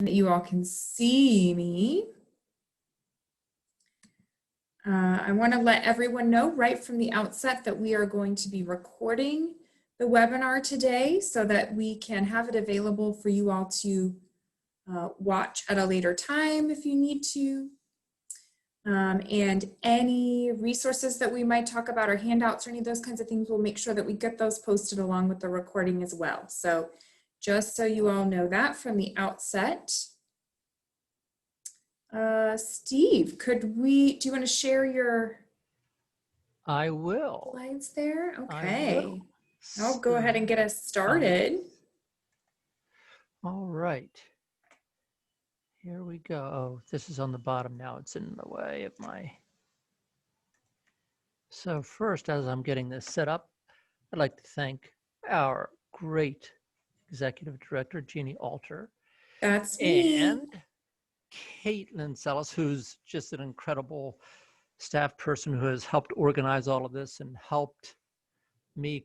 that you all can see me. I want to let everyone know right from the outset that we are going to be recording the webinar today so that we can have it available for you all to watch at a later time if you need to. And any resources that we might talk about or handouts or any of those kinds of things, we'll make sure that we get those posted along with the recording as well. So just so you all know that from the outset. Steve, do you want to share your I will. slides there? I will. Okay. I'll go ahead and get us started. All right. Here we go. Oh, this is on the bottom now. It's in the way of my. So first, as I'm getting this set up, I'd like to thank our great executive director, Jeannie Alter. That's me. And Caitlin Sellis, who's just an incredible staff person who has helped organize all of this and helped me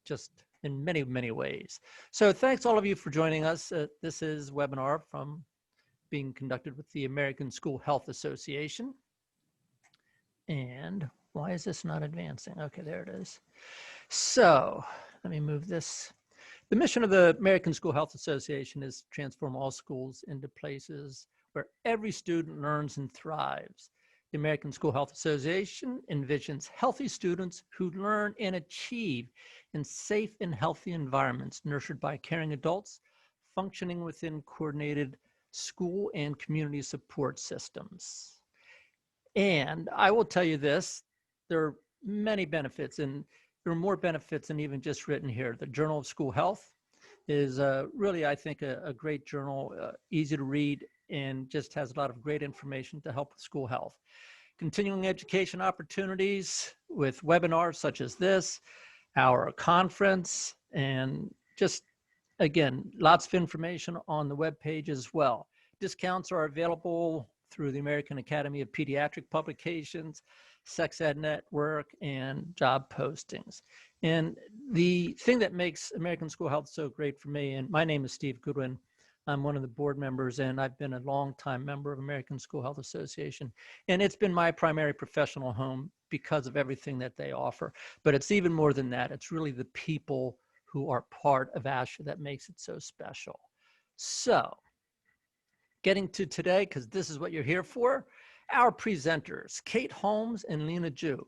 just in many, many ways. So thanks all of you for joining us. This is a webinar being conducted with the American School Health Association. And why is this not advancing? Okay, there it is. So let me move this. The mission of the American School Health Association is to transform all schools into places where every student learns and thrives. The American School Health Association envisions healthy students who learn and achieve in safe and healthy environments nurtured by caring adults, functioning within coordinated school and community support systems. And I will tell you this, there are many benefits, and there are more benefits than even just written here. The Journal of School Health is really, I think, a great journal, easy to read, and just has a lot of great information to help with school health. Continuing education opportunities with webinars such as this, our conference, and just, again, lots of information on the webpage as well. Discounts are available through the American Academy of Pediatric Publications, Sex Ed Network, and job postings. And the thing that makes American School Health so great for me, and my name is Steve Goodwin, I'm one of the board members, and I've been a long-time member of American School Health Association. And it's been my primary professional home because of everything that they offer. But it's even more than that. It's really the people who are part of ASHA that makes it so special. So, getting to today, because this is what you're here for, our presenters, Kate Holmes and Lina Ju.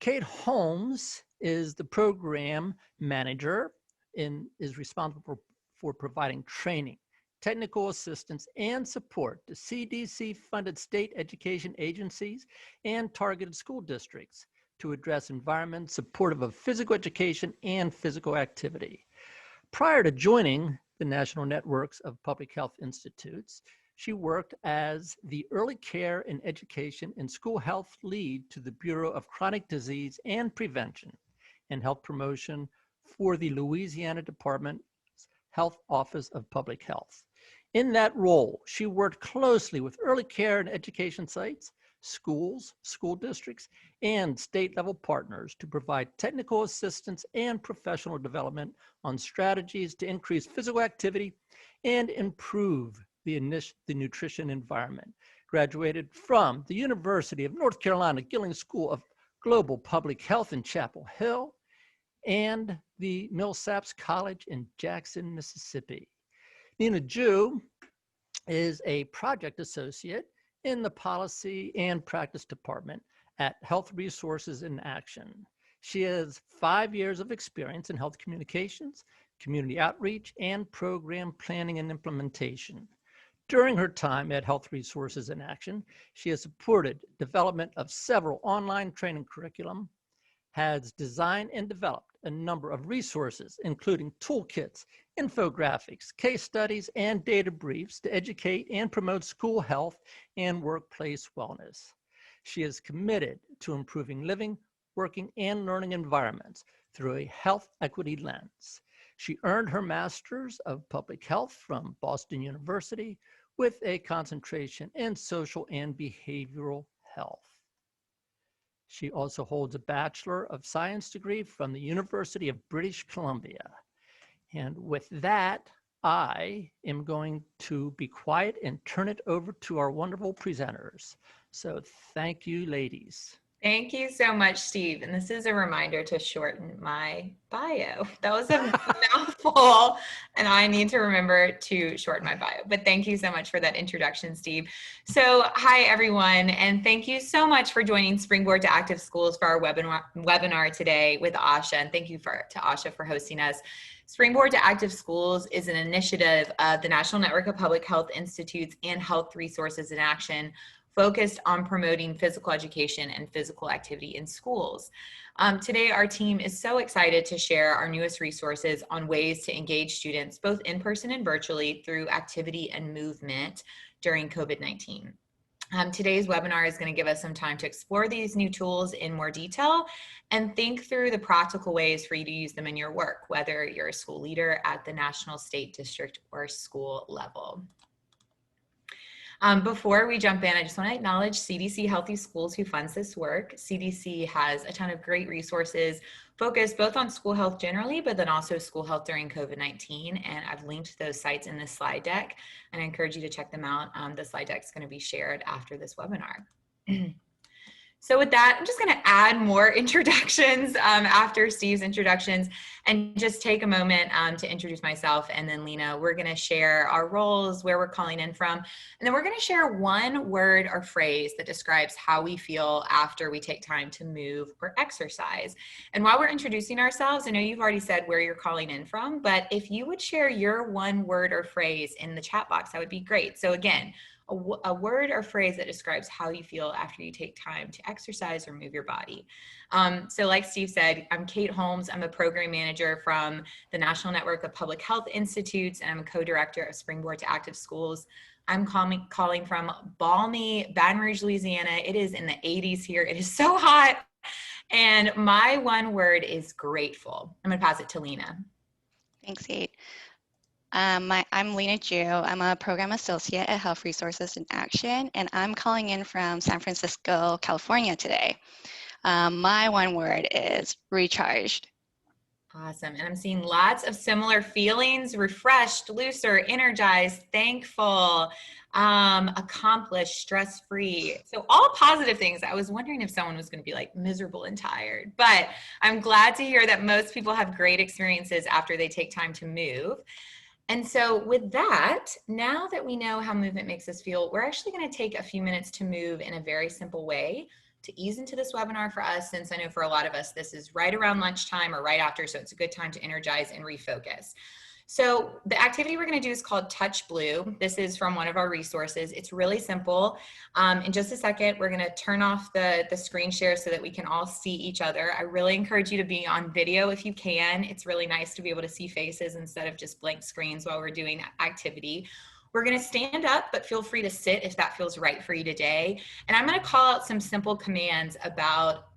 Kate Holmes is the program manager and is responsible for providing training, technical assistance, and support to CDC-funded state education agencies and targeted school districts to address environments supportive of physical education and physical activity. Prior to joining the National Networks of Public Health Institutes, she worked as the Early Care and Education and School Health Lead to the Bureau of Chronic Disease and Prevention and Health Promotion for the Louisiana Department's Health Office of Public Health. In that role, she worked closely with early care and education sites, schools, school districts, and state-level partners to provide technical assistance and professional development on strategies to increase physical activity and improve the nutrition environment. Graduated from the University of North Carolina Gilling School of Global Public Health in Chapel Hill and the Millsaps College in Jackson, Mississippi. Lina Ju is a project associate in the Policy and Practice Department at Health Resources in Action. She has 5 years of experience in health communications, community outreach, and program planning and implementation. During her time at Health Resources in Action, she has supported development of several online training curriculum, has designed and developed a number of resources, including toolkits, infographics, case studies, and data briefs to educate and promote school health and workplace wellness. She is committed to improving living, working, and learning environments through a health equity lens. She earned her Master's of Public Health from Boston University with a concentration in social and behavioral health. She also holds a Bachelor of Science degree from the University of British Columbia. And with that, I am going to be quiet and turn it over to our wonderful presenters. So thank you, ladies. Thank you so much, Steve. And this is a reminder to shorten my bio. That was a mouthful, and I need to remember to shorten my bio. But thank you so much for that introduction, Steve. So hi, everyone, and thank you so much for joining Springboard to Active Schools for our webinar today with Asha. And thank you to Asha for hosting us. Springboard to Active Schools is an initiative of the National Network of Public Health Institutes and Health Resources in Action, focused on promoting physical education and physical activity in schools. Today, our team is so excited to share our newest resources on ways to engage students, both in person and virtually, through activity and movement during COVID-19. Today's webinar is going to give us some time to explore these new tools in more detail and think through the practical ways for you to use them in your work, whether you're a school leader at the national, state, district, or school level. Before we jump in, I just want to acknowledge CDC Healthy Schools, who funds this work. CDC has a ton of great resources focused both on school health generally, but then also school health during COVID-19. And I've linked those sites in this slide deck, and I encourage you to check them out. The slide deck is going to be shared after this webinar. So with that, I'm just going to add more introductions after Steve's introductions, and just take a moment to introduce myself, and then Lina. We're going to share our roles, where we're calling in from, and then we're going to share one word or phrase that describes how we feel after we take time to move or exercise. And while we're introducing ourselves, I know you've already said where you're calling in from, but if you would share your one word or phrase in the chat box, that would be great. So again, a word or phrase that describes how you feel after you take time to exercise or move your body. So like Steve said, I'm Kate Holmes. I'm a program manager from the National Network of Public Health Institutes, and I'm a co-director of Springboard to Active Schools. I'm calling from balmy Baton Rouge, Louisiana. It is in the 80s here. It is so hot. And my one word is grateful. I'm gonna pass it to Lina. Thanks, Kate. I'm Lina Ju. I'm a program associate at Health Resources in Action, and I'm calling in from San Francisco, California today. My one word is recharged. Awesome. And I'm seeing lots of similar feelings: refreshed, looser, energized, thankful, accomplished, stress-free. So all positive things. I was wondering if someone was going to be like miserable and tired, but I'm glad to hear that most people have great experiences after they take time to move. And so with that, now that we know how movement makes us feel, we're actually going to take a few minutes to move in a very simple way to ease into this webinar for us, since I know for a lot of us, this is right around lunchtime or right after, so it's a good time to energize and refocus. So the activity we're going to do is called Touch Blue. This is from one of our resources. It's really simple. In just a second, we're going to turn off the screen share so that we can all see each other. I really encourage you to be on video if you can. It's really nice to be able to see faces instead of just blank screens while we're doing activity. We're going to stand up, but feel free to sit if that feels right for you today. And I'm going to call out some simple commands about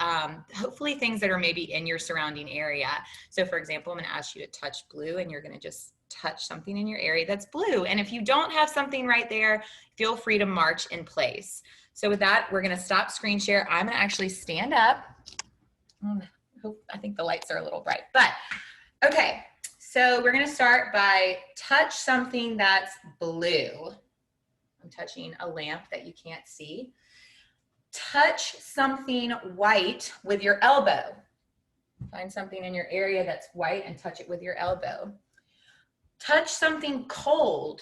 hopefully things that are maybe in your surrounding area. So for example, I'm going to ask you to touch blue, and you're going to just touch something in your area that's blue. And if you don't have something right there, feel free to march in place. So with that, we're going to stop screen share. I'm going to actually stand up. I think the lights are a little bright, but okay. So we're going to start by touch something that's blue. I'm touching a lamp that you can't see. Touch something white with your elbow. Find something in your area that's white and touch it with your elbow. Touch something cold.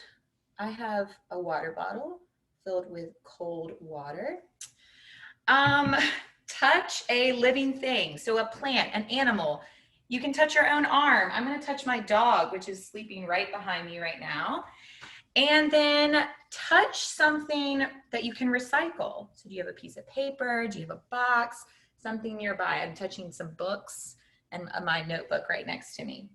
I have a water bottle filled with cold water. Touch a living thing. So a plant, an animal. You can touch your own arm. I'm going to touch my dog, which is sleeping right behind me right now. And then touch something that you can recycle. So do you have a piece of paper? Do you have a box? Something nearby. I'm touching some books and my notebook right next to me.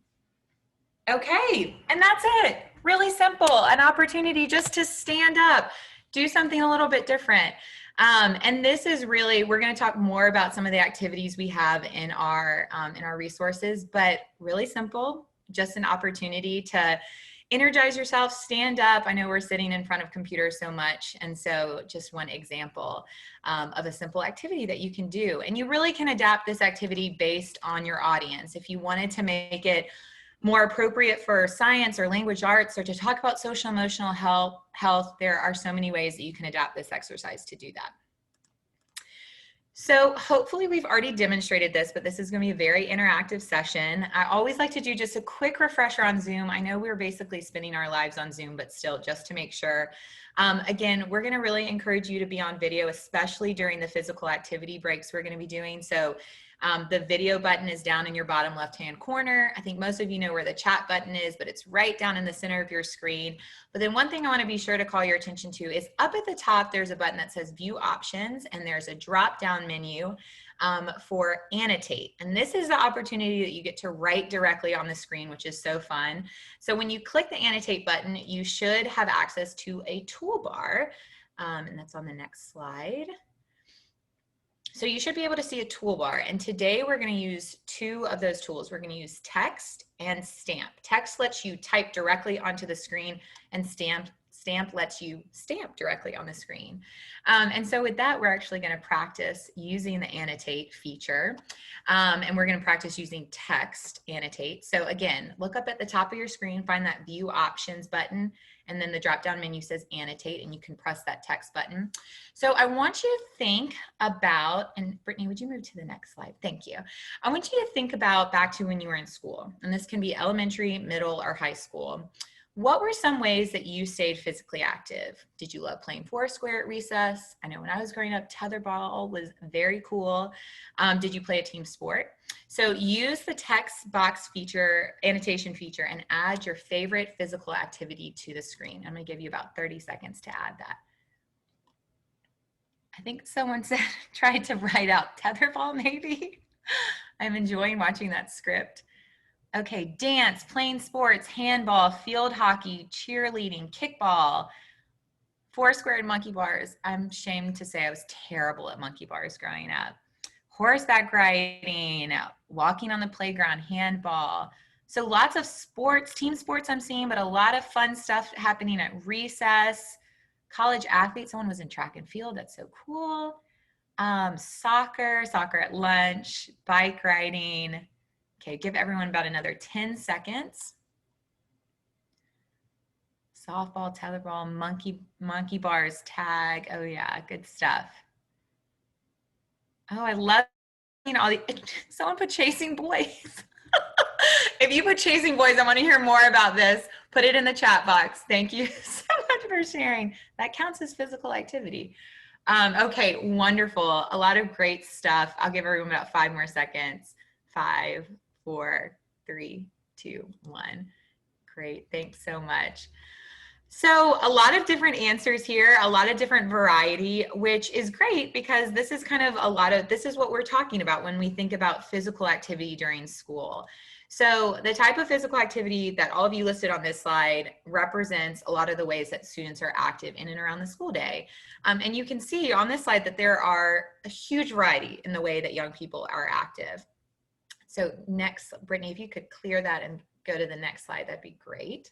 Okay, and that's it. Really simple. An opportunity just to stand up, do something a little bit different. And this is really, we're going to talk more about some of the activities we have in our resources, but really simple, just an opportunity to energize yourself, stand up. I know we're sitting in front of computers so much, and so just one example of a simple activity that you can do. And you really can adapt this activity based on your audience. If you wanted to make it more appropriate for science or language arts or to talk about social emotional health, there are so many ways that you can adapt this exercise to do that. So hopefully we've already demonstrated this, but this is going to be a very interactive session. I always like to do just a quick refresher on Zoom. I know we're basically spending our lives on Zoom, but still just to make sure. Again, we're going to really encourage you to be on video, especially during the physical activity breaks we're going to be doing. So the video button is down in your bottom left-hand corner. I think most of you know where the chat button is, but it's right down in the center of your screen. But then one thing I want to be sure to call your attention to is up at the top, there's a button that says View Options, and there's a drop-down menu for Annotate. And this is the opportunity that you get to write directly on the screen, which is so fun. So when you click the Annotate button, you should have access to a toolbar, and that's on the next slide. So you should be able to see a toolbar, and today we're going to use two of those tools. We're going to use text and stamp. Text lets you type directly onto the screen, and stamp lets you stamp directly on the screen. And so with that, we're actually going to practice using the Annotate feature, and we're going to practice using text Annotate. So again, look up at the top of your screen, find that View Options button, and then the drop-down menu says Annotate, and you can press that text button. So I want you to think about, and Brittany, would you move to the next slide? Thank you. I want you to think about back to when you were in school, and this can be elementary, middle, or high school. What were some ways that you stayed physically active? Did you love playing Foursquare at recess? I know when I was growing up, tetherball was very cool. Did you play a team sport? So use the text box feature, annotation feature, and add your favorite physical activity to the screen. I'm gonna give you about 30 seconds to add that. I think someone said, tried to write out tetherball maybe. I'm enjoying watching that script. Okay, dance, playing sports, handball, field hockey, cheerleading, kickball, Foursquare and monkey bars. I'm ashamed to say I was terrible at monkey bars growing up. Horseback riding, walking on the playground, handball. So lots of sports, team sports I'm seeing, but a lot of fun stuff happening at recess. College athletes, someone was in track and field, that's so cool. Soccer at lunch, bike riding. Okay, give everyone about another 10 seconds. Softball, tetherball, monkey bars, tag. Oh yeah, good stuff. Oh, I love all the, someone put chasing boys. If you put chasing boys, I want to hear more about this. Put it in the chat box. Thank you so much for sharing. That counts as physical activity. Okay, wonderful. A lot of great stuff. I'll give everyone about 5 more seconds. 5, 4, 3, 2, 1. Great, thanks so much. So a lot of different answers here, a lot of different variety, which is great because this is kind of this is what we're talking about when we think about physical activity during school. So the type of physical activity that all of you listed on this slide represents a lot of the ways that students are active in and around the school day. And you can see on this slide that there are a huge variety in the way that young people are active. So next, Brittany, if you could clear that and go to the next slide, that'd be great.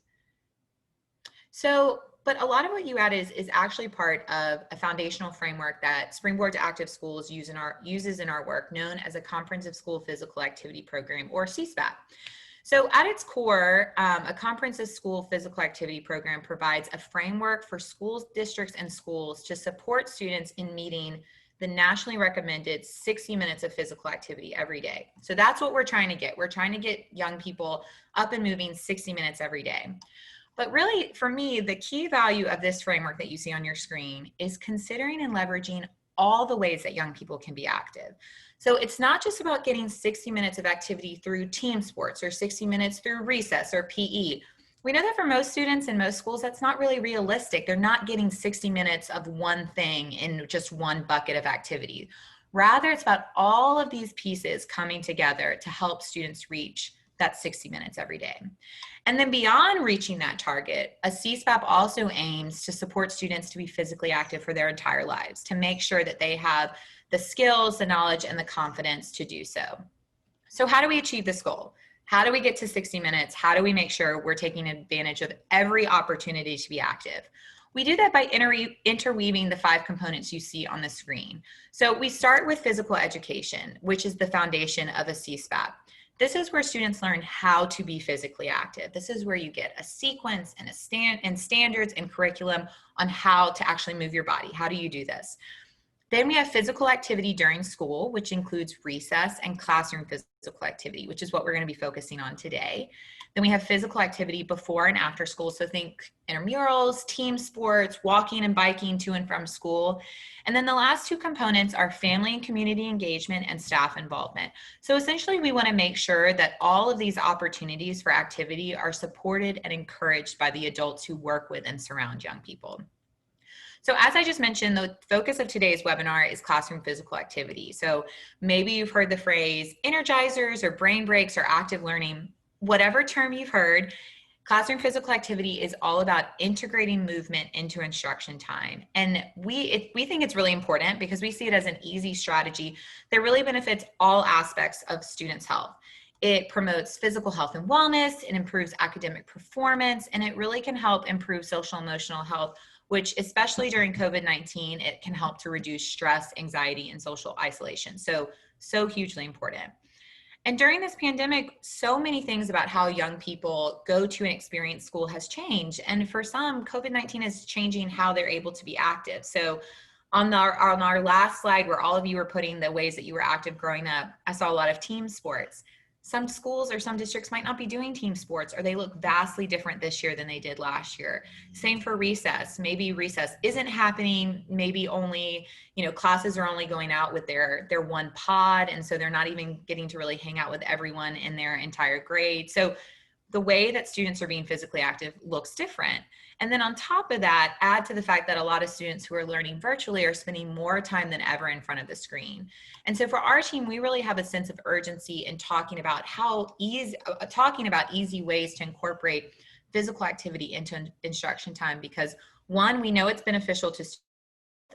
So, but a lot of what you add is actually part of a foundational framework that Springboard to Active Schools uses in our work, known as a Comprehensive School Physical Activity Program, or CSPAP. So at its core, a Comprehensive School Physical Activity Program provides a framework for schools, districts, and schools to support students in meeting the nationally recommended 60 minutes of physical activity every day. So that's what we're trying to get. We're trying to get young people up and moving 60 minutes every day. But really, for me, the key value of this framework that you see on your screen is considering and leveraging all the ways that young people can be active. So it's not just about getting 60 minutes of activity through team sports or 60 minutes through recess or PE. We know that for most students in most schools, that's not really realistic. They're not getting 60 minutes of one thing in just one bucket of activity. Rather, it's about all of these pieces coming together to help students reach that 60 minutes every day. And then beyond reaching that target, a CSPAP also aims to support students to be physically active for their entire lives, to make sure that they have the skills, the knowledge, and the confidence to do so. So how do we achieve this goal? How do we get to 60 minutes? How do we make sure we're taking advantage of every opportunity to be active? We do that by interweaving the 5 components you see on the screen. So we start with physical education, which is the foundation of a CSPAP. This is where students learn how to be physically active. This is where you get a sequence and standards and curriculum on how to actually move your body. How do you do this? Then we have physical activity during school, which includes recess and classroom physical activity, which is what we're going to be focusing on today. Then we have physical activity before and after school. So think intramurals, team sports, walking and biking to and from school. And then the last two components are family and community engagement and staff involvement. So essentially, we want to make sure that all of these opportunities for activity are supported and encouraged by the adults who work with and surround young people. So as I just mentioned, the focus of today's webinar is classroom physical activity. So maybe you've heard the phrase energizers or brain breaks or active learning. Whatever term you've heard, classroom physical activity is all about integrating movement into instruction time. And we think it's really important because we see it as an easy strategy that really benefits all aspects of students' health. It promotes physical health and wellness, it improves academic performance, and it really can help improve social and emotional health, which especially during COVID-19, it can help to reduce stress, anxiety, and social isolation. So hugely important. And during this pandemic, so many things about how young people go to and experience school has changed. And for some, COVID-19 is changing how they're able to be active. So on our last slide, where all of you were putting the ways that you were active growing up, I saw a lot of team sports. Some schools or some districts might not be doing team sports, or they look vastly different this year than they did last year. Same for recess. Maybe recess isn't happening. Maybe only, classes are only going out with their one pod. And so they're not even getting to really hang out with everyone in their entire grade. So the way that students are being physically active looks different. And then on top of that, add to the fact that a lot of students who are learning virtually are spending more time than ever in front of the screen. And so for our team, we really have a sense of urgency in talking about easy ways to incorporate physical activity into instruction time, because one, we know it's beneficial to students,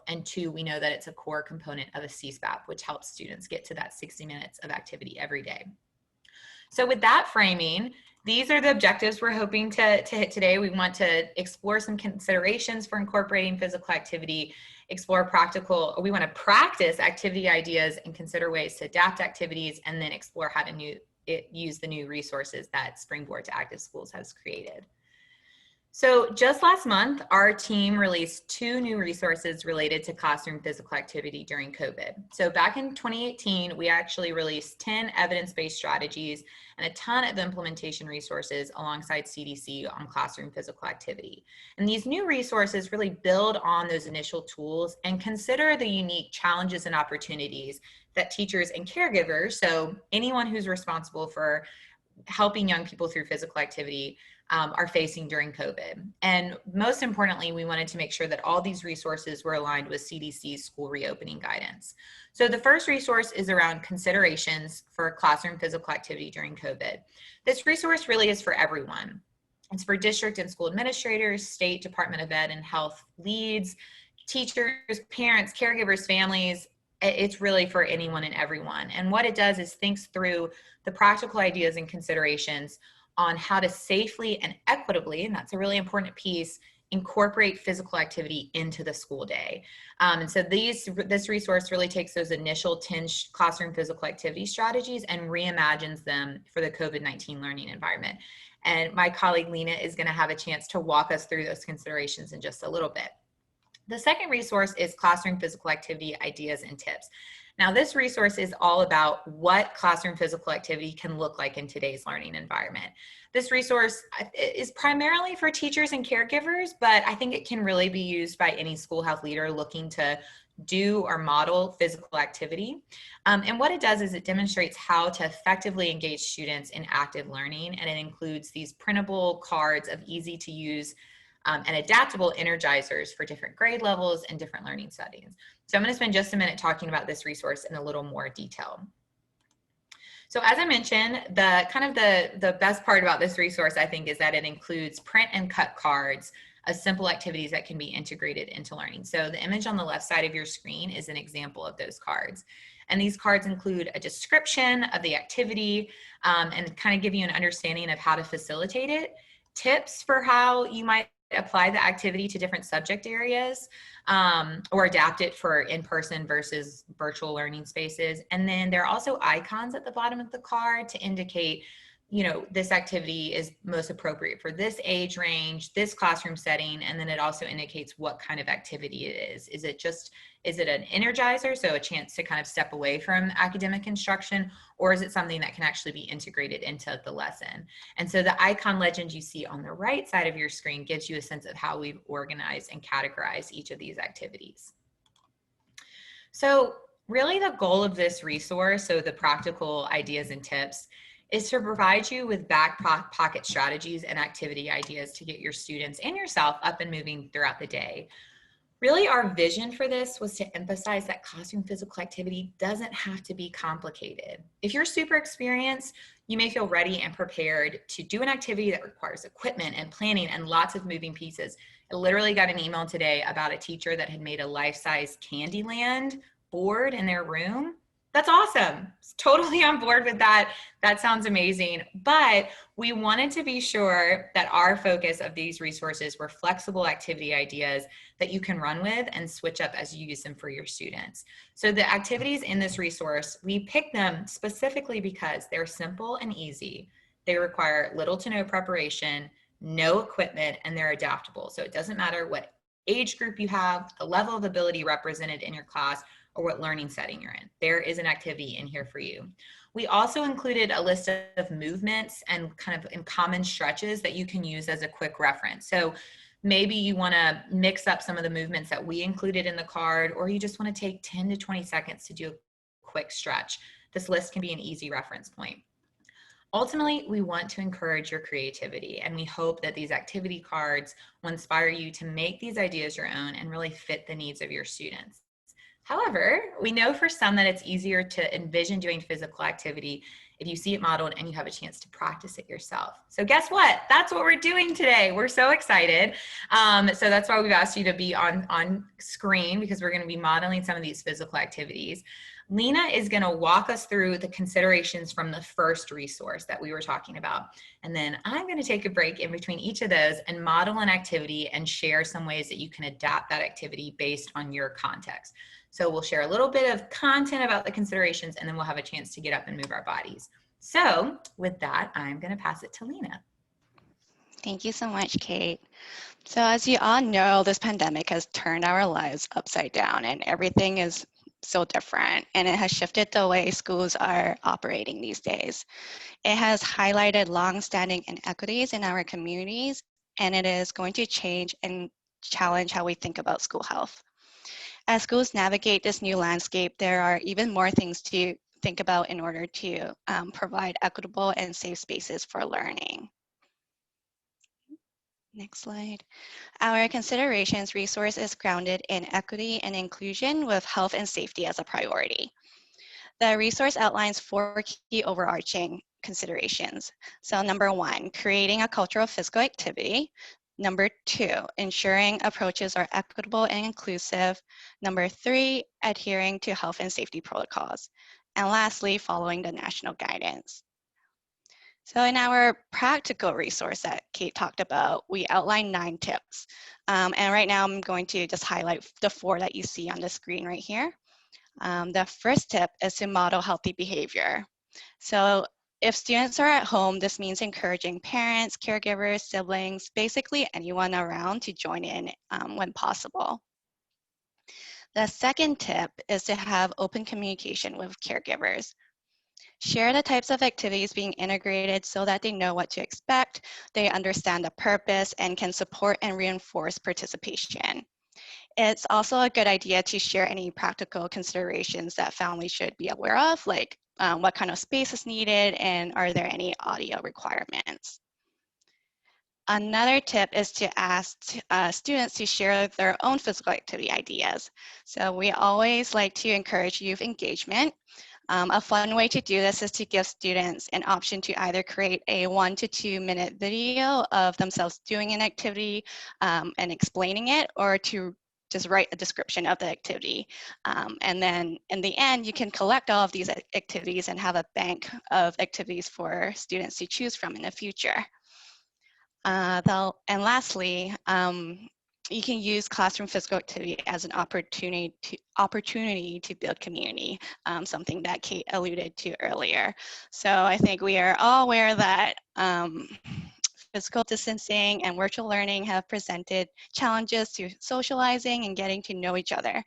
and two, we know that it's a core component of a CSPAP, which helps students get to that 60 minutes of activity every day. So with that framing, these are the objectives we're hoping to hit today. We want to explore some considerations for incorporating physical activity, we want to practice activity ideas and consider ways to adapt activities, and then explore how to use the new resources that Springboard to Active Schools has created. So just last month, our team released 2 new resources related to classroom physical activity during COVID. So back in 2018, we actually released 10 evidence-based strategies and a ton of implementation resources alongside CDC on classroom physical activity. And these new resources really build on those initial tools and consider the unique challenges and opportunities that teachers and caregivers, so anyone who's responsible for helping young people through physical activity, are facing during COVID. And most importantly, we wanted to make sure that all these resources were aligned with CDC's school reopening guidance. So the first resource is around considerations for classroom physical activity during COVID. This resource really is for everyone. It's for district and school administrators, state Department of Ed and Health leads, teachers, parents, caregivers, families. It's really for anyone and everyone. And what it does is thinks through the practical ideas and considerations on how to safely and equitably, and that's a really important piece, incorporate physical activity into the school day. And so this resource really takes those initial 10 classroom physical activity strategies and reimagines them for the COVID-19 learning environment. And my colleague Lina is going to have a chance to walk us through those considerations in just a little bit. The second resource is classroom physical activity ideas and tips. Now, this resource is all about what classroom physical activity can look like in today's learning environment. This resource is primarily for teachers and caregivers, but I think it can really be used by any school health leader looking to do or model physical activity. And what it does is it demonstrates how to effectively engage students in active learning, and it includes these printable cards of easy to use and adaptable energizers for different grade levels and different learning settings. So I'm going to spend just a minute talking about this resource in a little more detail. So as I mentioned, the best part about this resource, I think, is that it includes print and cut cards of simple activities that can be integrated into learning. So the image on the left side of your screen is an example of those cards. And these cards include a description of the activity and kind of give you an understanding of how to facilitate it, tips for how you might apply the activity to different subject areas, or adapt it for in-person versus virtual learning spaces. And then there are also icons at the bottom of the card to indicate, you know, this activity is most appropriate for this age range, this classroom setting, and then it also indicates what kind of activity it is. Is it an energizer, so a chance to kind of step away from academic instruction, or is it something that can actually be integrated into the lesson? And so the icon legend you see on the right side of your screen gives you a sense of how we've organized and categorized each of these activities. So really the goal of this resource, so the practical ideas and tips, is to provide you with back pocket strategies and activity ideas to get your students and yourself up and moving throughout the day. Really, our vision for this was to emphasize that classroom physical activity doesn't have to be complicated. If you're super experienced, you may feel ready and prepared to do an activity that requires equipment and planning and lots of moving pieces. I literally got an email today about a teacher that had made a life-size Candyland board in their room. That's awesome. Totally on board with that. That sounds amazing. But we wanted to be sure that our focus of these resources were flexible activity ideas that you can run with and switch up as you use them for your students. So the activities in this resource, we picked them specifically because they're simple and easy. They require little to no preparation, no equipment, and they're adaptable. So it doesn't matter what age group you have, the level of ability represented in your class, or what learning setting you're in. There is an activity in here for you. We also included a list of movements and kind of in common stretches that you can use as a quick reference. So maybe you want to mix up some of the movements that we included in the card, or you just want to take 10 to 20 seconds to do a quick stretch. This list can be an easy reference point. Ultimately, we want to encourage your creativity, and we hope that these activity cards will inspire you to make these ideas your own and really fit the needs of your students. However, we know for some that it's easier to envision doing physical activity if you see it modeled and you have a chance to practice it yourself. So guess what? That's what we're doing today. We're so excited. So that's why we've asked you to be on screen, because we're going to be modeling some of these physical activities. Lina is going to walk us through the considerations from the first resource that we were talking about. And then I'm going to take a break in between each of those and model an activity and share some ways that you can adapt that activity based on your context. So we'll share a little bit of content about the considerations, and then we'll have a chance to get up and move our bodies. So with that, I'm going to pass it to Lina. Thank you so much, Kate. So as you all know, this pandemic has turned our lives upside down, and everything is so different, and it has shifted the way schools are operating these days. It has highlighted long-standing inequities in our communities, and it is going to change and challenge how we think about school health. As schools navigate this new landscape, there are even more things to think about in order to provide equitable and safe spaces for learning. Next slide. Our considerations resource is grounded in equity and inclusion with health and safety as a priority. The resource outlines 4 key overarching considerations. So number 1, creating a culture of physical activity. Number 2, ensuring approaches are equitable and inclusive. Number 3, adhering to health and safety protocols. And lastly, following the national guidance. So in our practical resource that Kate talked about, we outlined 9 tips. And right now I'm going to just highlight the 4 that you see on the screen right here. The first tip is to model healthy behavior. So if students are at home, this means encouraging parents, caregivers, siblings, basically anyone around to join in when possible. The second tip is to have open communication with caregivers. Share the types of activities being integrated so that they know what to expect, they understand the purpose, and can support and reinforce participation. It's also a good idea to share any practical considerations that families should be aware of, like what kind of space is needed and are there any audio requirements. Another tip is to ask students to share their own physical activity ideas. So we always like to encourage youth engagement. A fun way to do this is to give students an option to either create a 1 to 2 minute video of themselves doing an activity and explaining it, or to just write a description of the activity. And then in the end, you can collect all of these activities and have a bank of activities for students to choose from in the future. And lastly, you can use classroom physical activity as an opportunity to build community, something that Kate alluded to earlier. So I think we are all aware that physical distancing and virtual learning have presented challenges to socializing and getting to know each other.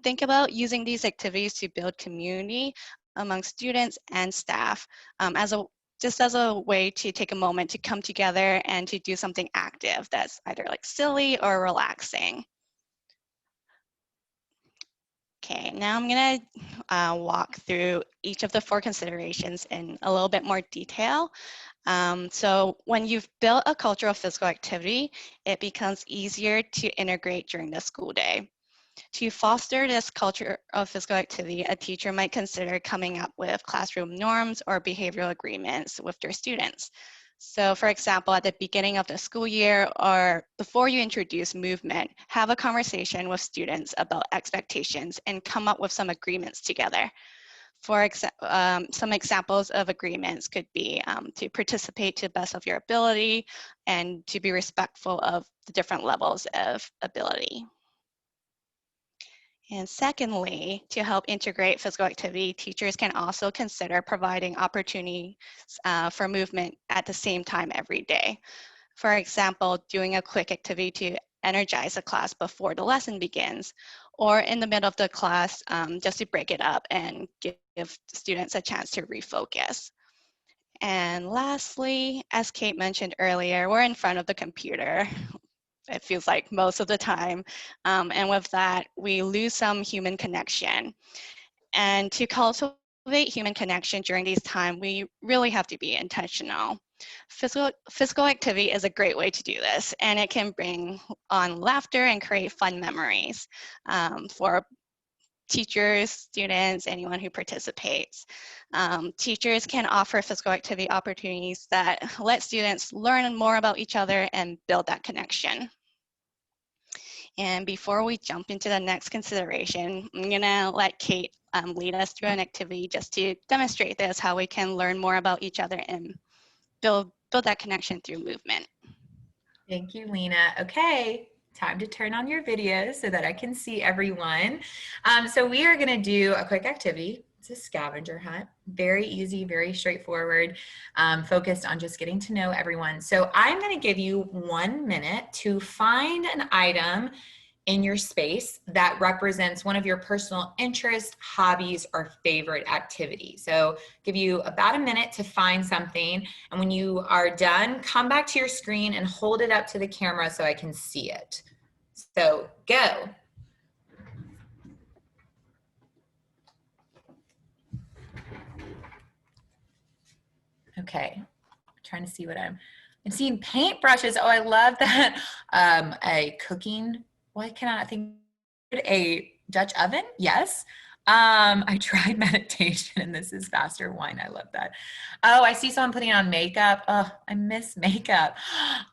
Think about using these activities to build community among students and staff just as a way to take a moment to come together and to do something active that's either like silly or relaxing. Okay, now I'm gonna walk through each of the 4 considerations in a little bit more detail. So when you've built a culture of physical activity, it becomes easier to integrate during the school day. To foster this culture of physical activity, a teacher might consider coming up with classroom norms or behavioral agreements with their students. So for example, at the beginning of the school year or before you introduce movement, have a conversation with students about expectations and come up with some agreements together. Some examples of agreements could be to participate to the best of your ability and to be respectful of the different levels of ability. And secondly, to help integrate physical activity, teachers can also consider providing opportunities for movement at the same time every day. For example, doing a quick activity to energize a class before the lesson begins, or in the middle of the class, just to break it up and give students a chance to refocus. And lastly, as Kate mentioned earlier, we're in front of the computer. It feels like most of the time. And with that, we lose some human connection. And to cultivate human connection during these times, we really have to be intentional. Physical activity is a great way to do this, and it can bring on laughter and create fun memories for teachers, students, anyone who participates. Teachers can offer physical activity opportunities that let students learn more about each other and build that connection. And before we jump into the next consideration, I'm gonna let Kate lead us through an activity just to demonstrate this, how we can learn more about each other and build that connection through movement. Thank you, Lina. Okay, time to turn on your video so that I can see everyone. So we are gonna do a quick activity. It's a scavenger hunt, very easy, very straightforward, focused on just getting to know everyone. So I'm gonna give you 1 minute to find an item in your space that represents one of your personal interests, hobbies, or favorite activity. So give you about a minute to find something. And when you are done, come back to your screen and hold it up to the camera so I can see it. So go. Okay, I'm trying to see what I'm seeing paintbrushes. Oh, I love that. A cooking, why cannot think, a Dutch oven? Yes. I tried meditation and this is faster wine. I love that. Oh, I see someone putting on makeup. Oh, I miss makeup.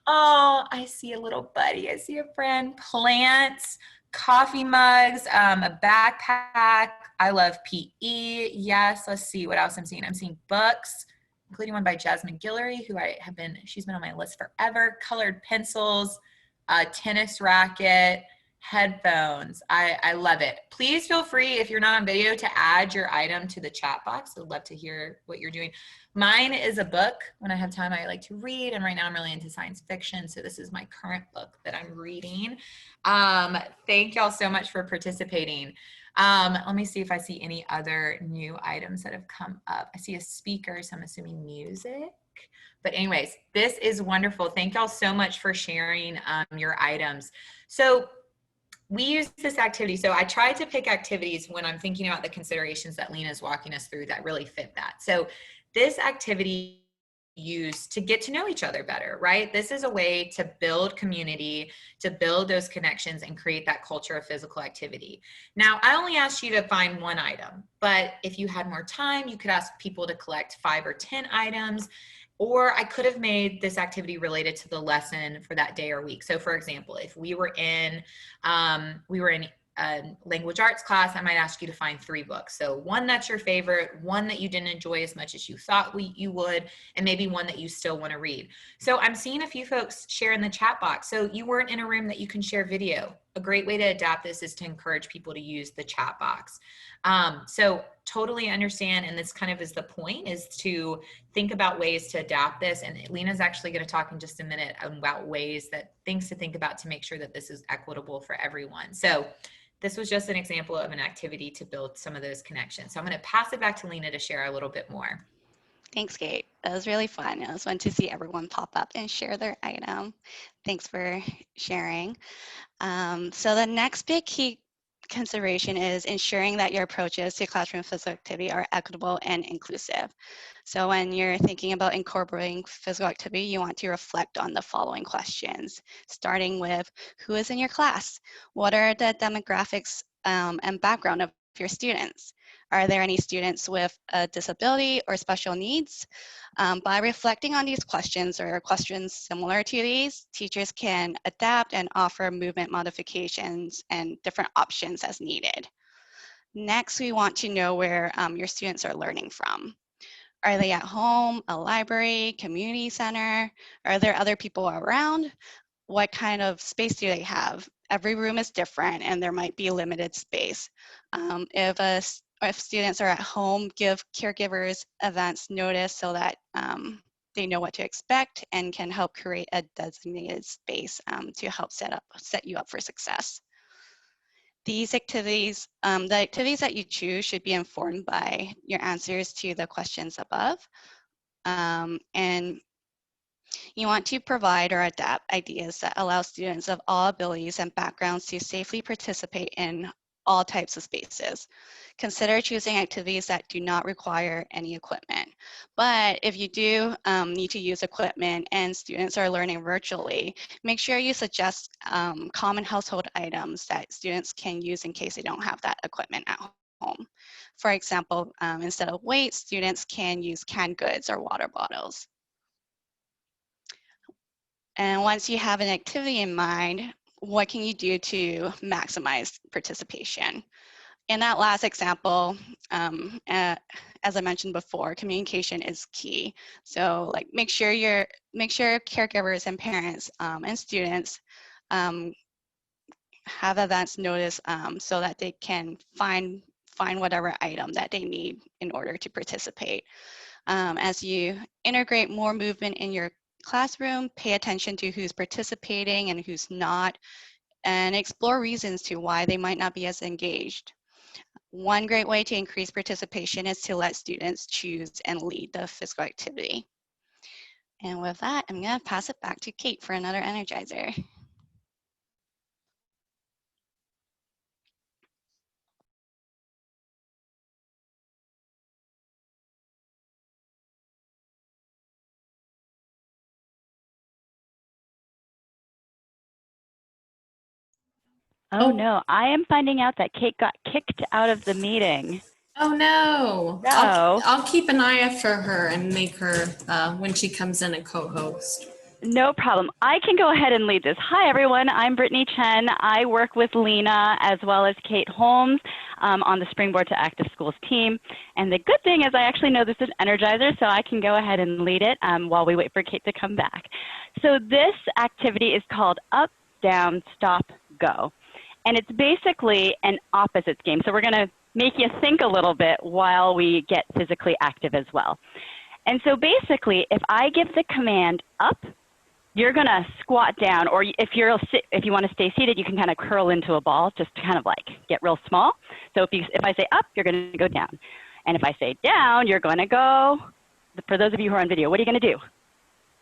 Oh, I see a little buddy. I see a friend. Plants, coffee mugs, a backpack. I love PE. Yes. Let's see what else I'm seeing. I'm seeing books, including one by Jasmine Guillory, who she's been on my list forever. Colored pencils, a tennis racket, headphones. I love it. Please feel free, if you're not on video, to add your item to the chat box. I'd love to hear what you're doing. Mine is a book. When I have time, I like to read, and right now I'm really into science fiction, so this is my current book that I'm reading. Thank y'all so much for participating. Let me see if I see any other new items that have come up. I see a speaker, so I'm assuming music. But anyways, this is wonderful. Thank y'all so much for sharing your items. So we use this activity. So I tried to pick activities when I'm thinking about the considerations that Lina is walking us through that really fit that. So this activity used to get to know each other better, right? This is a way to build community, to build those connections and create that culture of physical activity. Now, I only asked you to find 1 item, but if you had more time, you could ask people to collect 5 or 10 items, or I could have made this activity related to the lesson for that day or week. So for example, if we were in language arts class, I might ask you to find 3 books. So one that's your favorite, one that you didn't enjoy as much as you thought you would, and maybe one that you still want to read. So I'm seeing a few folks share in the chat box. So you weren't in a room that you can share video. A great way to adapt this is to encourage people to use the chat box. So totally understand, and this kind of is the point, is to think about ways to adapt this. And Lina's actually going to talk in just a minute about things to think about to make sure that this is equitable for everyone. So this was just an example of an activity to build some of those connections. So I'm going to pass it back to Lina to share a little bit more. Thanks, Kate. That was really fun. It was fun to see everyone pop up and share their item. Thanks for sharing. So the next big key consideration is ensuring that your approaches to classroom physical activity are equitable and inclusive. So when you're thinking about incorporating physical activity, you want to reflect on the following questions, starting with who is in your class? What are the demographics and background of your students? Are there any students with a disability or special needs? By reflecting on these questions or questions similar to these, teachers can adapt and offer movement modifications and different options as needed. Next, we want to know where your students are learning from. Are they at home, a library, community center? Are there other people around? What kind of space do they have? Every room is different and there might be limited space. If students are at home, give caregivers advance notice so that they know what to expect and can help create a designated space to help set you up for success. These activities, the activities that you choose should be informed by your answers to the questions above. And you want to provide or adapt ideas that allow students of all abilities and backgrounds to safely participate in all types of spaces. Consider choosing activities that do not require any equipment. But if you do need to use equipment and students are learning virtually, make sure you suggest common household items that students can use in case they don't have that equipment at home. For example, instead of weights, students can use canned goods or water bottles. And once you have an activity in mind, what can you do to maximize participation? In that last example, as I mentioned before, communication is key. So like make sure caregivers and parents and students have advance notice so that they can find whatever item that they need in order to participate. As you integrate more movement in your classroom, pay attention to who's participating and who's not, and explore reasons to why they might not be as engaged. One great way to increase participation is to let students choose and lead the physical activity. And with that, I'm going to pass it back to Kate for another energizer. Oh no, I am finding out that Kate got kicked out of the meeting. Oh no. No. I'll keep an eye after her and make her, when she comes in, a co-host. No problem. I can go ahead and lead this. Hi everyone, I'm Brittany Chen. I work with Lina as well as Kate Holmes on the Springboard to Active Schools team. And the good thing is I actually know this is Energizer, so I can go ahead and lead it while we wait for Kate to come back. So this activity is called Up, Down, Stop, Go. And it's basically an opposites game. So we're going to make you think a little bit while we get physically active as well. And so basically, if I give the command up, you're going to squat down, or if you want to stay seated, you can kind of curl into a ball, just to kind of like get real small. So if I say up, you're going to go down. And if I say down, you're going to go, for those of you who are on video, what are you going to do?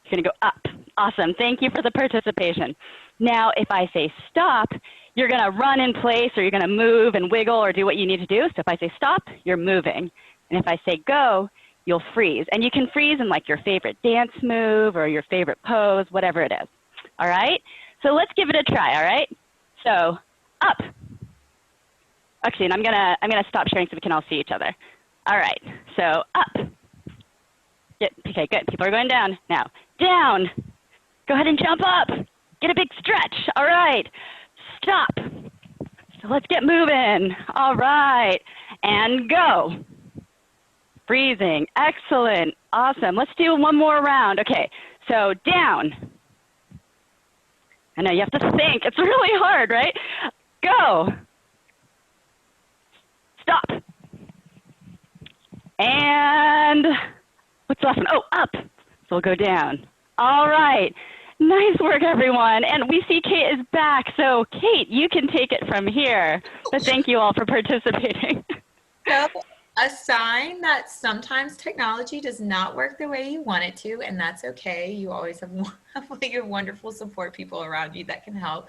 You're going to go up. Awesome. Thank you for the participation. Now, if I say stop, you're going to run in place, or you're going to move and wiggle or do what you need to do. So if I say stop, you're moving. And if I say go, you'll freeze. And you can freeze in like your favorite dance move or your favorite pose, whatever it is. All right? So let's give it a try, all right? So up. Actually, and I'm gonna stop sharing so we can all see each other. All right, so up. Okay, good. People are going down. Now, down. Go ahead and jump up. Get a big stretch. All right. Stop. So So let's get moving. All right, and go. Breathing, excellent, awesome. Let's do one more round. Okay, so down. I know you have to think, it's really hard, right? Go. Stop. And what's left? Oh, up. So we'll go down. All right. Nice work, everyone. And we see Kate is back. So Kate, you can take it from here. But thank you all for participating. So a sign that sometimes technology does not work the way you want it to, and that's okay. You always have your wonderful support people around you that can help.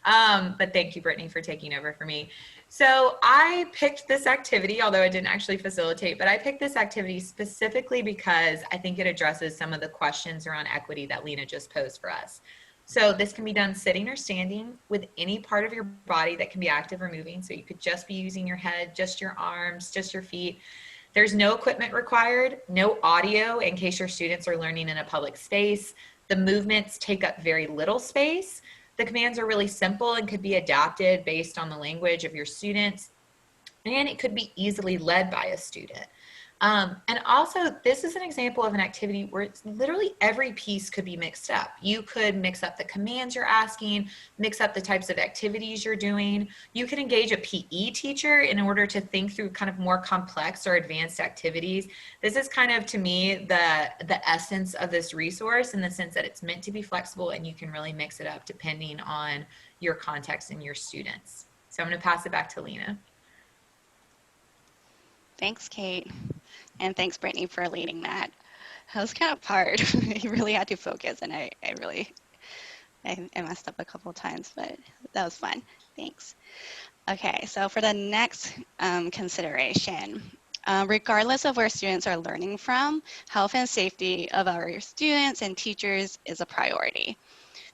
But thank you, Brittany, for taking over for me. So I picked this activity, although I didn't actually facilitate, but I picked this activity specifically because I think it addresses some of the questions around equity that Lina just posed for us. So this can be done sitting or standing with any part of your body that can be active or moving. So you could just be using your head, just your arms, just your feet. There's no equipment required, no audio in case your students are learning in a public space. The movements take up very little space. The commands are really simple and could be adapted based on the language of your students. And it could be easily led by a student. And also, this is an example of an activity where it's literally every piece could be mixed up. You could mix up the commands you're asking, mix up the types of activities you're doing. You could engage a PE teacher in order to think through kind of more complex or advanced activities. This is kind of, to me, the essence of this resource, in the sense that it's meant to be flexible and you can really mix it up depending on your context and your students. So I'm going to pass it back to Lina. Thanks, Kate. And thanks, Brittany, for leading that. That was kind of hard. You really had to focus, and I messed up a couple of times, but that was fun. Thanks. Okay, so for the next consideration, regardless of where students are learning from, health and safety of our students and teachers is a priority.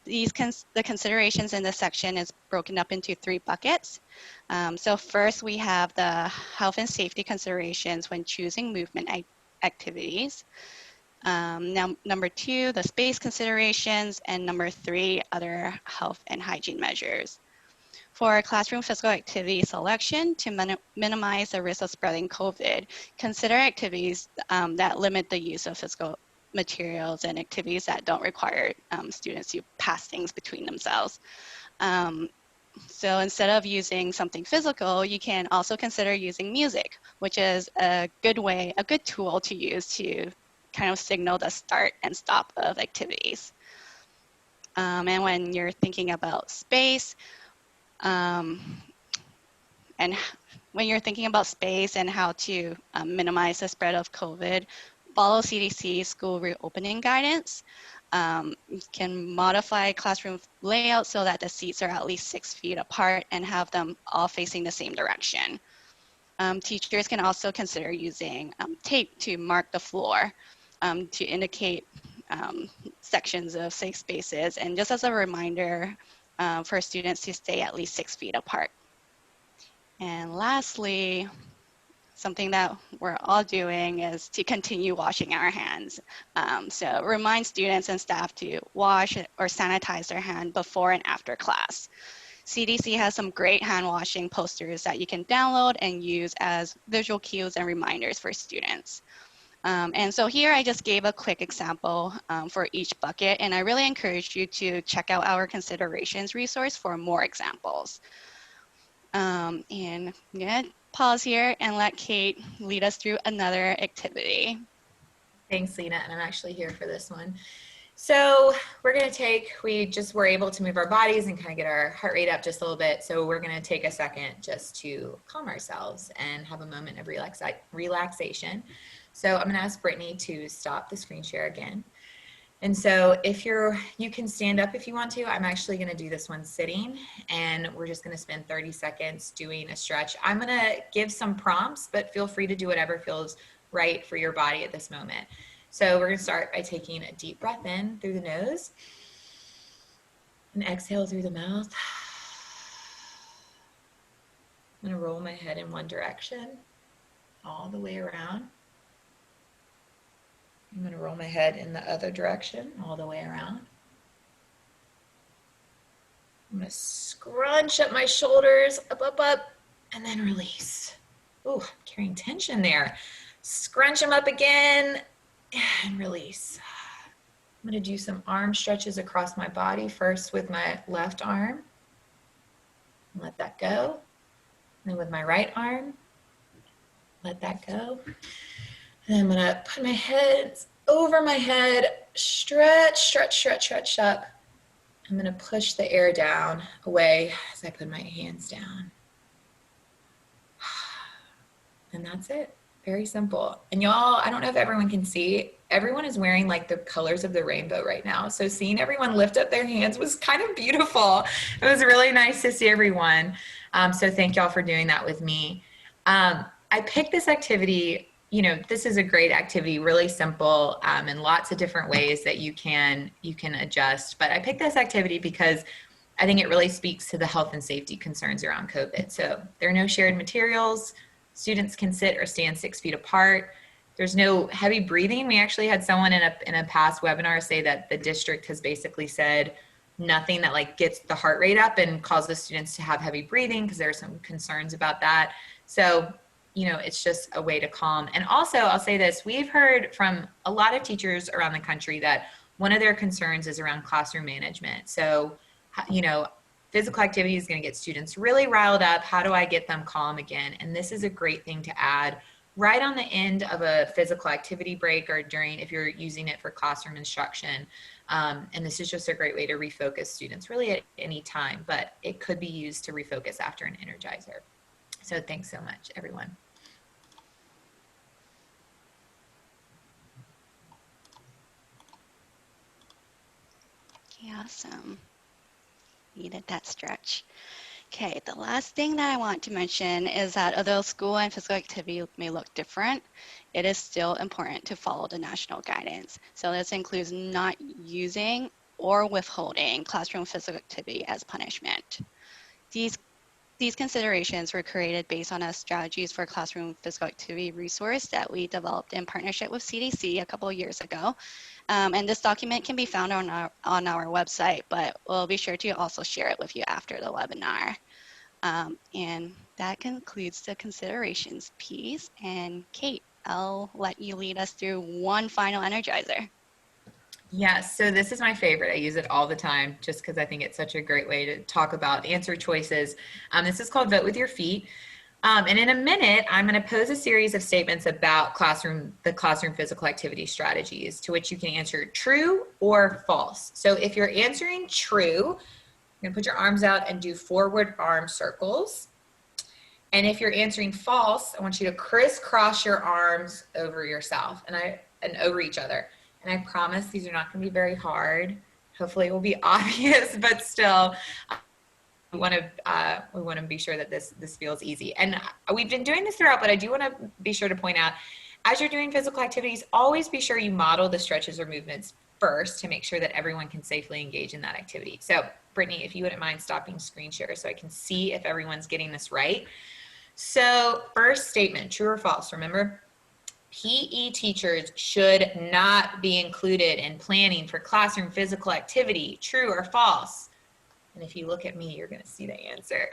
The considerations in this section is broken up into 3 buckets. So first, we have the health and safety considerations when choosing movement activities. Now, number 2, the space considerations, and number 3, other health and hygiene measures. For classroom physical activity selection, to minimize the risk of spreading COVID, consider activities that limit the use of physical materials and activities that don't require students to pass things between themselves. So instead of using something physical, you can also consider using music, which is a good tool to use to kind of signal the start and stop of activities. And when you're thinking about space, and how to minimize the spread of COVID, follow CDC school reopening guidance. You can modify classroom layout so that the seats are at least 6 feet apart and have them all facing the same direction. Teachers can also consider using tape to mark the floor to indicate sections of safe spaces, and just as a reminder for students to stay at least 6 feet apart. And lastly, something that we're all doing is to continue washing our hands. So remind students and staff to wash or sanitize their hand before and after class. CDC has some great hand washing posters that you can download and use as visual cues and reminders for students. And so here I just gave a quick example for each bucket, and I really encourage you to check out our considerations resource for more examples. And I'm gonna pause here and let Kate lead us through another activity. Thanks, Lina, and I'm actually here for this one. So we just were able to move our bodies and kind of get our heart rate up just a little bit. So we're gonna take a second just to calm ourselves and have a moment of relaxation. So I'm gonna ask Brittany to stop the screen share again. And so you can stand up if you want to. I'm actually gonna do this one sitting, and we're just gonna spend 30 seconds doing a stretch. I'm gonna give some prompts, but feel free to do whatever feels right for your body at this moment. So we're gonna start by taking a deep breath in through the nose and exhale through the mouth. I'm gonna roll my head in one direction, all the way around. I'm going to roll my head in the other direction, all the way around. I'm gonna scrunch up my shoulders, up, up, up, and then release. Ooh, I'm carrying tension there. Scrunch them up again and release. I'm gonna do some arm stretches across my body, first with my left arm. Let that go. And then with my right arm, let that go. And I'm gonna put my hands over my head, stretch, stretch, stretch, stretch up. I'm gonna push the air down away as I put my hands down. And that's it. Very simple. And y'all, I don't know if everyone can see, everyone is wearing like the colors of the rainbow right now. So seeing everyone lift up their hands was kind of beautiful. It was really nice to see everyone. So thank y'all for doing that with me. I picked this activity, you know, this is a great activity, really simple, and lots of different ways that you can adjust. But I picked this activity because I think it really speaks to the health and safety concerns around COVID. So there are no shared materials. Students can sit or stand 6 feet apart. There's no heavy breathing. We actually had someone in a past webinar say that the district has basically said nothing that like gets the heart rate up and causes students to have heavy breathing, because there are some concerns about that. So, you know, it's just a way to calm. And also, I'll say this, we've heard from a lot of teachers around the country that one of their concerns is around classroom management. So, you know, physical activity is going to get students really riled up. How do I get them calm again? And this is a great thing to add right on the end of a physical activity break, or during, if you're using it for classroom instruction. And this is just a great way to refocus students really at any time, but it could be used to refocus after an energizer. So thanks so much, everyone. Awesome. Needed that stretch. Okay, the last thing that I want to mention is that although school and physical activity may look different, it is still important to follow the national guidance. So this includes not using or withholding classroom physical activity as punishment. These considerations were created based on a strategies for classroom physical activity resource that we developed in partnership with CDC a couple of years ago. And this document can be found on our website, but we'll be sure to also share it with you after the webinar. And that concludes the considerations piece. And Kate, I'll let you lead us through one final energizer. Yes, so this is my favorite. I use it all the time just because I think it's such a great way to talk about answer choices. This is called Vote with Your Feet. And in a minute, I'm going to pose a series of statements about the classroom physical activity strategies, to which you can answer true or false. So if you're answering true, you're going to put your arms out and do forward arm circles. And if you're answering false, I want you to crisscross your arms over yourself and over each other. And I promise these are not going to be very hard. Hopefully it will be obvious, but still, we want to be sure that this feels easy. And we've been doing this throughout, but I do want to be sure to point out, as you're doing physical activities, always be sure you model the stretches or movements first to make sure that everyone can safely engage in that activity. So Brittany, if you wouldn't mind stopping screen share so I can see if everyone's getting this right. So first statement, true or false, remember? PE teachers should not be included in planning for classroom physical activity. True or false? And if you look at me, you're going to see the answer.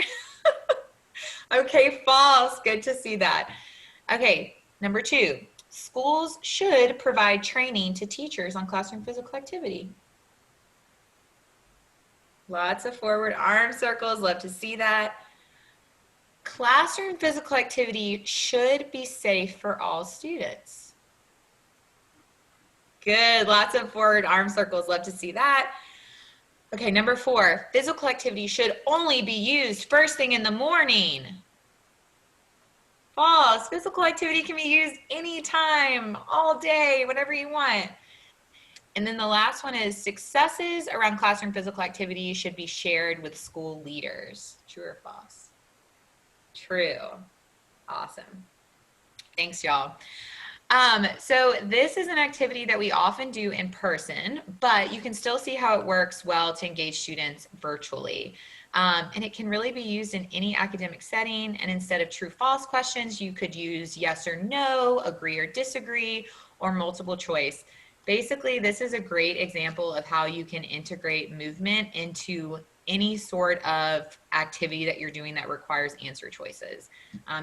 Okay, false. Good to see that. Okay, number 2. Schools should provide training to teachers on classroom physical activity. Lots of forward arm circles. Love to see that. Classroom physical activity should be safe for all students. Good, lots of forward arm circles, love to see that. Okay, number 4, physical activity should only be used first thing in the morning. False, physical activity can be used anytime, all day, whatever you want. And then the last one is successes around classroom physical activity should be shared with school leaders. True or false? True. Awesome. Thanks, y'all. So this is an activity that we often do in person, but you can still see how it works well to engage students virtually. And it can really be used in any academic setting. And instead of true false questions, you could use yes or no, agree or disagree, or multiple choice. Basically, this is a great example of how you can integrate movement into any sort of activity that you're doing that requires answer choices.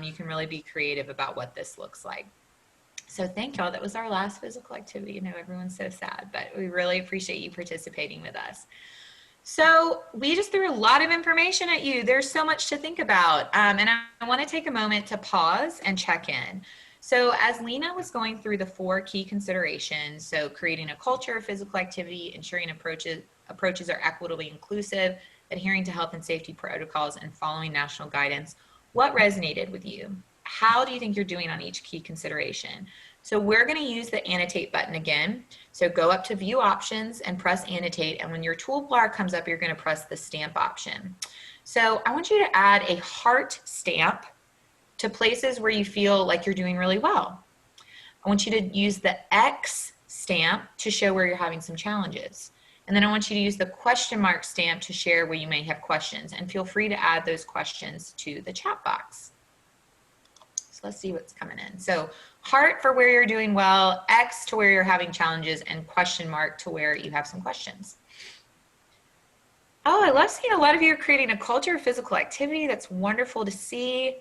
You can really be creative about what this looks like. So thank y'all. That was our last physical activity. I know everyone's so sad, but we really appreciate you participating with us. So we just threw a lot of information at you. There's so much to think about. And I want to take a moment to pause and check in. So as Lina was going through the 4 key considerations, so creating a culture of physical activity, ensuring approaches are equitably inclusive, adhering to health and safety protocols, and following national guidance, what resonated with you? How do you think you're doing on each key consideration? So we're going to use the annotate button again. So go up to view options and press annotate. And when your toolbar comes up, you're going to press the stamp option. So I want you to add a heart stamp to places where you feel like you're doing really well. I want you to use the X stamp to show where you're having some challenges. And then I want you to use the question mark stamp to share where you may have questions. And feel free to add those questions to the chat box. So let's see what's coming in. So heart for where you're doing well, X to where you're having challenges, and question mark to where you have some questions. Oh, I love seeing a lot of you are creating a culture of physical activity. That's wonderful to see.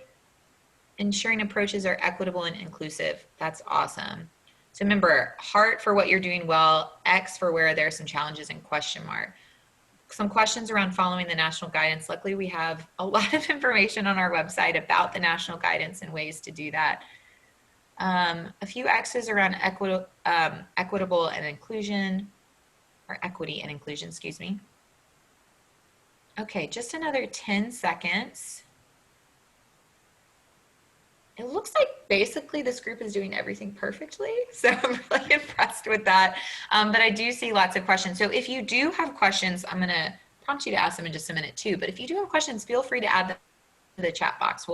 Ensuring approaches are equitable and inclusive. That's awesome. So remember, heart for what you're doing well, X for where there are some challenges, and question mark. Some questions around following the national guidance. Luckily, we have a lot of information on our website about the national guidance and ways to do that. A few X's around equitable and inclusion, or equity and inclusion, excuse me. Okay, just another 10 seconds. It looks like basically this group is doing everything perfectly. So I'm really impressed with that. But I do see lots of questions. So if you do have questions, I'm gonna prompt you to ask them in just a minute too. But if you do have questions, feel free to add them to the chat box.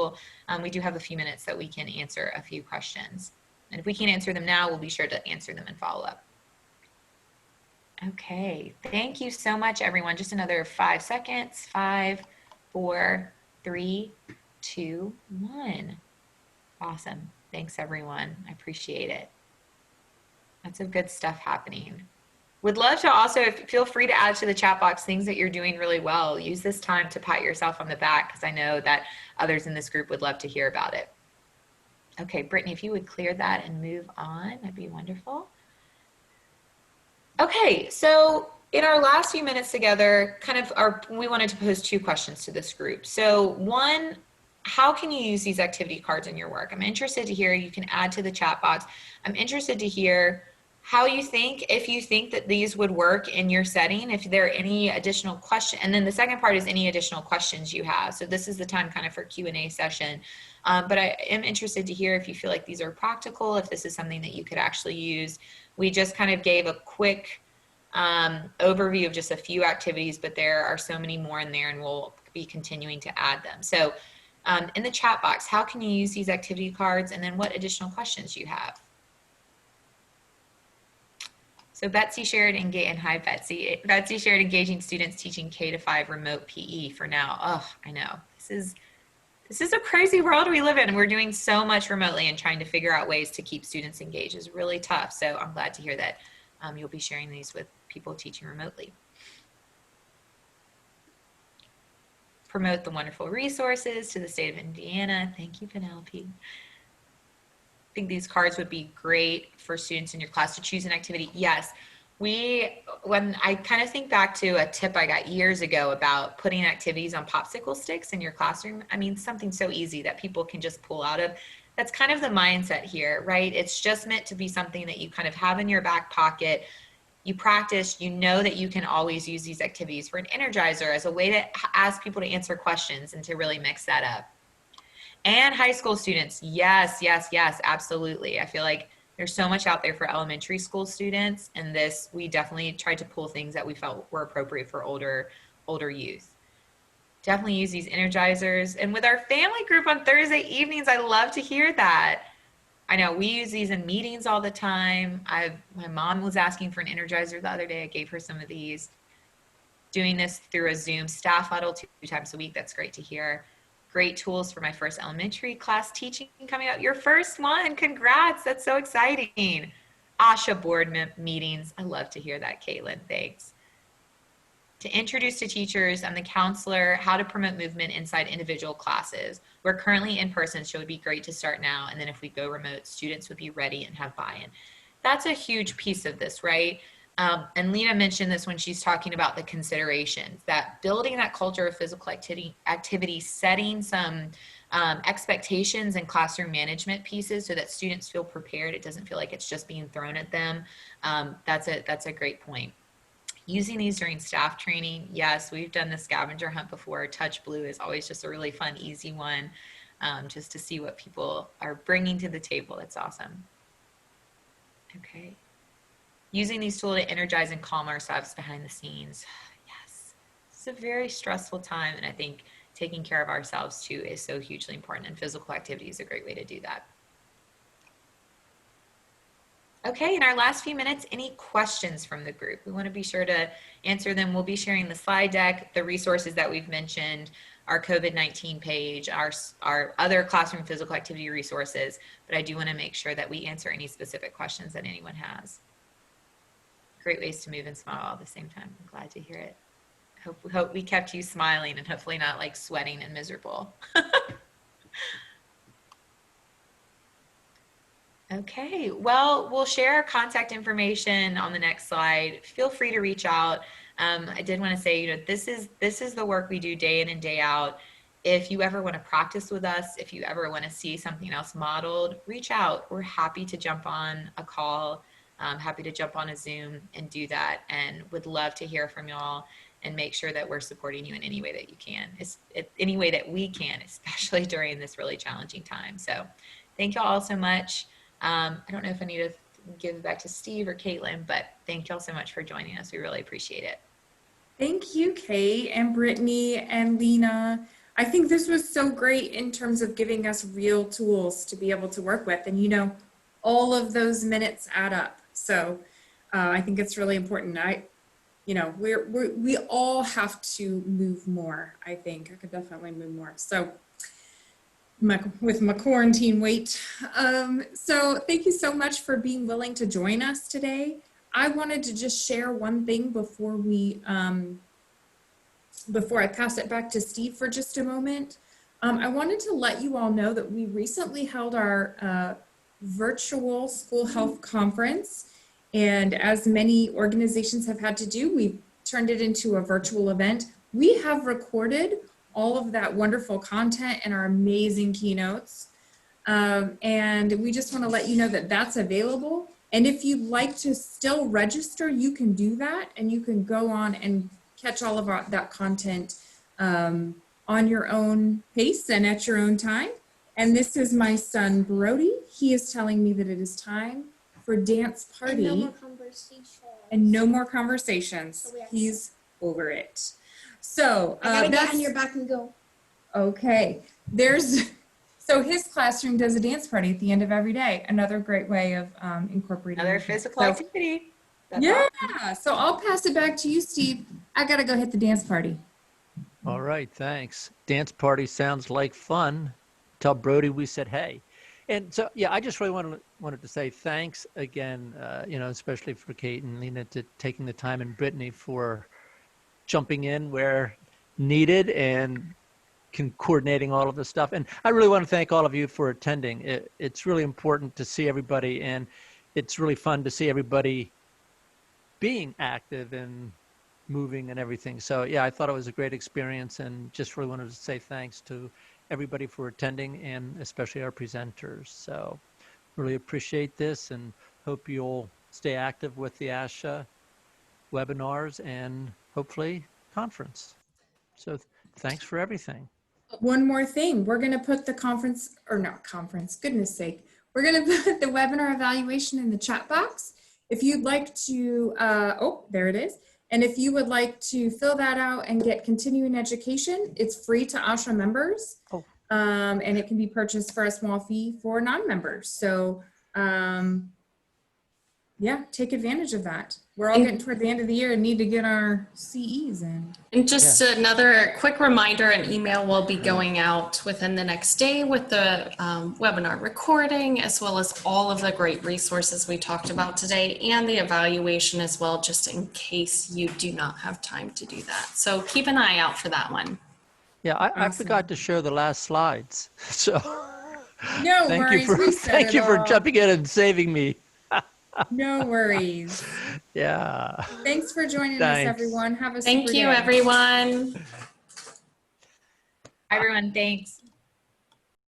We do have a few minutes that we can answer a few questions. And if we can't answer them now, we'll be sure to answer them in follow-up. Okay, thank you so much, everyone. Just another 5 seconds. 5, 4, 3, 2, 1. Awesome. Thanks, everyone. I appreciate it. Lots of good stuff happening. Would love to also, feel free to add to the chat box things that you're doing really well. Use this time to pat yourself on the back, because I know that others in this group would love to hear about it. Okay, Brittany, if you would clear that and move on, that'd be wonderful. Okay, so in our last few minutes together, we wanted to pose 2 questions to this group. So one, how can you use these activity cards in your work? I'm interested to hear, you can add to the chat box. I'm interested to hear how you think, if you think that these would work in your setting, if there are any additional questions. And then the second part is any additional questions you have. So this is the time kind of for Q&A session. But I am interested to hear if you feel like these are practical, if this is something that you could actually use. We just kind of gave a quick overview of just a few activities, but there are so many more in there, and we'll be continuing to add them. So in the chat box, how can you use these activity cards, and then what additional questions you have? So Betsy shared, and hi Betsy. Betsy shared engaging students teaching K-5 remote PE for now. Oh, I know. This is a crazy world we live in. We're doing so much remotely, and trying to figure out ways to keep students engaged is really tough. So I'm glad to hear that you'll be sharing these with people teaching remotely. Promote the wonderful resources to the state of Indiana. Thank you, Penelope. I think these cards would be great for students in your class to choose an activity. Yes, when I kind of think back to a tip I got years ago about putting activities on popsicle sticks in your classroom, I mean, something so easy that people can just pull out of. That's kind of the mindset here, right? It's just meant to be something that you kind of have in your back pocket. You practice, you know that you can always use these activities for an energizer as a way to ask people to answer questions and to really mix that up. And high school students, yes, yes, yes, absolutely. I feel like there's so much out there for elementary school students, and this, we definitely tried to pull things that we felt were appropriate for older youth. Definitely use these energizers. And with our family group on Thursday evenings, I love to hear that. I know we use these in meetings all the time. My mom was asking for an energizer the other day. I gave her some of these. Doing this through a Zoom staff huddle 2 times a week. That's great to hear. Great tools for my first elementary class teaching coming up. Your first one, congrats. That's so exciting. ASHA board meetings. I love to hear that, Caitlin, thanks. to introduce to teachers and the counselor how to promote movement inside individual classes. We're currently in person, so it would be great to start now. And then if we go remote, students would be ready and have buy-in. That's a huge piece of this, right? And Lina mentioned this when she's talking about the considerations, that building that culture of physical activity, setting some expectations and classroom management pieces so that students feel prepared. It doesn't feel like it's just being thrown at them. That's a great point. Using these during staff training, yes, we've done the scavenger hunt before. Touch Blue is always just a really fun, easy one, just to see what people are bringing to the table. It's awesome. Okay. Using these tools to energize and calm ourselves behind the scenes. Yes, it's a very stressful time, and I think taking care of ourselves too is so hugely important, and physical activity is a great way to do that. Okay, in our last few minutes, any questions from the group? We want to be sure to answer them. We'll be sharing the slide deck, the resources that we've mentioned, our COVID-19 page, our other classroom physical activity resources, but I do want to make sure that we answer any specific questions that anyone has. Great ways to move and smile all at the same time. I'm glad to hear it. Hope we kept you smiling and hopefully not like sweating and miserable. Okay, well, we'll share our contact information on the next slide. Feel free to reach out. I did want to say, you know, this is the work we do day in and day out. If you ever want to practice with us, if you ever want to see something else modeled, reach out. We're happy to jump on a call, happy to jump on a Zoom and do that, and would love to hear from y'all and make sure that we're supporting you in any way that you can, any way that we can, especially during this really challenging time. So thank you all so much. I don't know if I need to give it back to Steve or Caitlin, but thank you all so much for joining us. We really appreciate it. Thank you, Kate and Brittany and Lina. I think this was so great in terms of giving us real tools to be able to work with. And, you know, all of those minutes add up. So I think it's really important. You know, we all have to move more. I think I could definitely move more. So with my quarantine weight. So thank you so much for being willing to join us today. I wanted to just share one thing before I pass it back to Steve for just a moment. I wanted to let you all know that we recently held our virtual school health conference. And as many organizations have had to do, we've turned it into a virtual event. We have recorded all of that wonderful content and our amazing keynotes. And we just want to let you know that that's available. And if you'd like to still register, you can do that. And you can go on and catch all of that content on your own pace and at your own time. And this is my son, Brody. He is telling me that it is time for dance party. And no more conversations. And no more conversations. So he's over it. So I gotta get on your back and go. Okay. So his classroom does a dance party at the end of every day. Another great way of incorporating Another physical activity. That's yeah. awesome. So I'll pass it back to you, Steve. I gotta go hit the dance party. All right, thanks. Dance party sounds like fun. Tell Brody we said hey. And so, yeah, I just really wanted to say thanks again, you know, especially for Kate and Lina to taking the time, and Brittany for jumping in where needed and coordinating all of this stuff. And I really want to thank all of you for attending. It's really important to see everybody, and it's really fun to see everybody being active and moving and everything. So yeah, I thought it was a great experience, and just really wanted to say thanks to everybody for attending, and especially our presenters. So really appreciate this, and hope you'll stay active with the ASHA webinars and hopefully conference. So thanks for everything. One more thing, we're gonna put the goodness sake. We're gonna put the webinar evaluation in the chat box. If you'd like to, oh, there it is. And if you would like to fill that out and get continuing education, it's free to ASHA members. Oh. And it can be purchased for a small fee for non-members. So yeah, take advantage of that. We're all getting toward the end of the year and need to get our CEs in. And just another quick reminder, an email will be going out within the next day with the webinar recording, as well as all of the great resources we talked about today and the evaluation as well, just in case you do not have time to do that. So keep an eye out for that one. Yeah, I Awesome. forgot to show the last slides. So No thank worries. you for we said thank it you for all. jumping in and saving me. No worries. Yeah. Thanks for joining us, Thanks. everyone. Have a Thank super you, day. everyone. Everyone, thanks.